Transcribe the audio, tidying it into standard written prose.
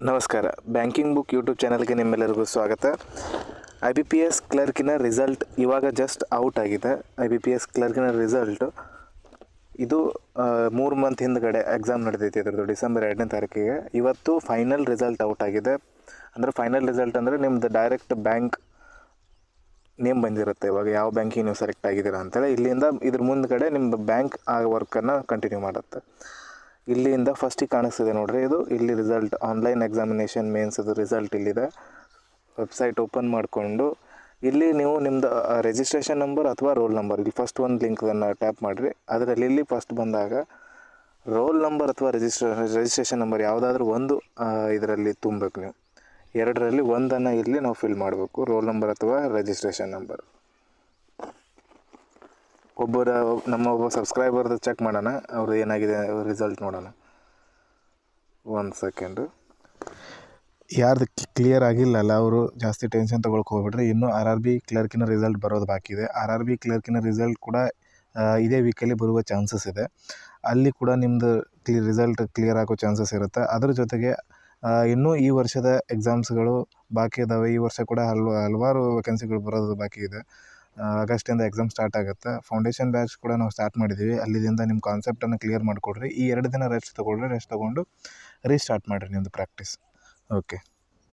ನಮಸ್ಕಾರ. Banking book YouTube ಚಾನಲ್ಗೆ ನಿಮ್ಮೆಲ್ಲರಿಗೂ ಸ್ವಾಗತ. IBPS ಕ್ಲರ್ಕಿನ ರಿಸಲ್ಟ್ ಇವಾಗ ಜಸ್ಟ್ ಔಟ್ ಆಗಿದೆ. IBPS ಕ್ಲರ್ಕಿನ ರಿಸಲ್ಟು ಇದು 3 ಮಂತ್ ಹಿಂದ್ಗಡೆ ಎಕ್ಸಾಮ್ ನಡೆದೈತಿ. ಇದ್ರದ್ದು ಡಿಸೆಂಬರ್ 2ನೇ ತಾರೀಕಿಗೆ. ಇವತ್ತು ಫೈನಲ್ ರಿಸಲ್ಟ್ ಔಟ್ ಆಗಿದೆ. ಅಂದರೆ ಫೈನಲ್ ರಿಸಲ್ಟ್ ಅಂದರೆ ನಿಮ್ಮದು ಡೈರೆಕ್ಟ್ ಬ್ಯಾಂಕ್ ನೇಮ್ ಬಂದಿರುತ್ತೆ. ಇವಾಗ ಯಾವ ಬ್ಯಾಂಕಿಗೆ ನೀವು ಸೆಲೆಕ್ಟ್ ಆಗಿದ್ದೀರಾ ಅಂತೇಳಿ ಇಲ್ಲಿಂದ ಇದ್ರ ಮುಂದ್ಗಡೆ ನಿಮ್ಮದು ಬ್ಯಾಂಕ್ ಆ ವರ್ಕನ್ನು ಕಂಟಿನ್ಯೂ ಮಾಡುತ್ತೆ. ಇಲ್ಲಿಂದ ಫಸ್ಟಿಗೆ ಕಾಣಿಸ್ತಿದೆ ನೋಡ್ರಿ, ಇದು ಇಲ್ಲಿ ರಿಸಲ್ಟ್ ಆನ್ಲೈನ್ ಎಕ್ಸಾಮಿನೇಷನ್ ಮೇನ್ಸ್ ಇದು ರಿಸಲ್ಟ್ ಇಲ್ಲಿದೆ. ವೆಬ್ಸೈಟ್ ಓಪನ್ ಮಾಡಿಕೊಂಡು ಇಲ್ಲಿ ನೀವು ನಿಮ್ಮದು ರಿಜಿಸ್ಟ್ರೇಷನ್ ನಂಬರ್ ಅಥವಾ ರೋಲ್ ನಂಬರ್, ಇಲ್ಲಿ ಫಸ್ಟ್ ಒಂದು ಲಿಂಕನ್ನು ಟ್ಯಾಪ್ ಮಾಡಿರಿ. ಅದರಲ್ಲಿ ಇಲ್ಲಿ ಫಸ್ಟ್ ಬಂದಾಗ ರೋಲ್ ನಂಬರ್ ಅಥವಾ ರಿಜಿಸ್ಟ್ರೇಷನ್ ನಂಬರ್ ಯಾವುದಾದ್ರೂ ಒಂದು ಇದರಲ್ಲಿ ತುಂಬಬೇಕು. ನೀವು ಎರಡರಲ್ಲಿ ಒಂದನ್ನು ಇಲ್ಲಿ ನಾವು ಫಿಲ್ ಮಾಡಬೇಕು, ರೋಲ್ ನಂಬರ್ ಅಥವಾ ರಿಜಿಸ್ಟ್ರೇಷನ್ ನಂಬರ್. ನಮ್ಮ ಒಬ್ಬ ಸಬ್ಸ್ಕ್ರೈಬರ್ದು ಚೆಕ್ ಮಾಡೋಣ, ಅವ್ರದ್ದು ಏನಾಗಿದೆ ರಿಸಲ್ಟ್ ನೋಡೋಣ. 1 ಸೆಕೆಂಡು. ಯಾರ್ದು ಕ್ಲಿಯರ್ ಆಗಿಲ್ಲಲ್ಲ ಅವರು ಜಾಸ್ತಿ ಟೆನ್ಷನ್ ತೊಗೊಳಕ್ಕೆ ಹೋಗ್ಬಿಡ್ರಿ. ಇನ್ನೂ RRB ಕ್ಲರ್ಕಿನ ರಿಸಲ್ಟ್ ಬರೋದು ಬಾಕಿ ಇದೆ. RRB ಕ್ಲರ್ಕಿನ ರಿಸಲ್ಟ್ ಕೂಡ ಇದೇ ವೀಕಲ್ಲಿ ಬರುವ ಚಾನ್ಸಸ್ ಇದೆ. ಅಲ್ಲಿ ಕೂಡ ನಿಮ್ಮದು ರಿಸಲ್ಟ್ ಕ್ಲಿಯರ್ ಆಗೋ ಚಾನ್ಸಸ್ ಇರುತ್ತೆ. ಅದ್ರ ಜೊತೆಗೆ ಇನ್ನೂ ಈ ವರ್ಷದ ಎಕ್ಸಾಮ್ಸ್ಗಳು ಬಾಕಿ ಇದ್ದಾವೆ. ಈ ವರ್ಷ ಕೂಡ ಹಲವಾರು ವೇಕೆನ್ಸಿಗಳು ಬರೋದು ಬಾಕಿ ಇದೆ. ಆಗಸ್ಟಿಂದ ಎಕ್ಸಾಮ್ ಸ್ಟಾರ್ಟ್ ಆಗುತ್ತೆ. ಫೌಂಡೇಶನ್ ಬ್ಯಾಚ್ ಕೂಡ ನಾವು ಸ್ಟಾರ್ಟ್ ಮಾಡಿದ್ದೀವಿ. ಅಲ್ಲಿಂದ ನಿಮ್ಮ ಕಾನ್ಸೆಪ್ಟನ್ನು ಕ್ಲಿಯರ್ ಮಾಡಿಕೊಡ್ರಿ. ಈ 2 ದಿನ ರೆಸ್ಟ್ ತೊಗೊಳ್ರಿ. ರೆಸ್ಟ್ ತೊಗೊಂಡು ರೀಸ್ಟಾರ್ಟ್ ಮಾಡಿರಿ ನಿಮ್ಮದು ಪ್ರಾಕ್ಟೀಸ್. ಓಕೆ.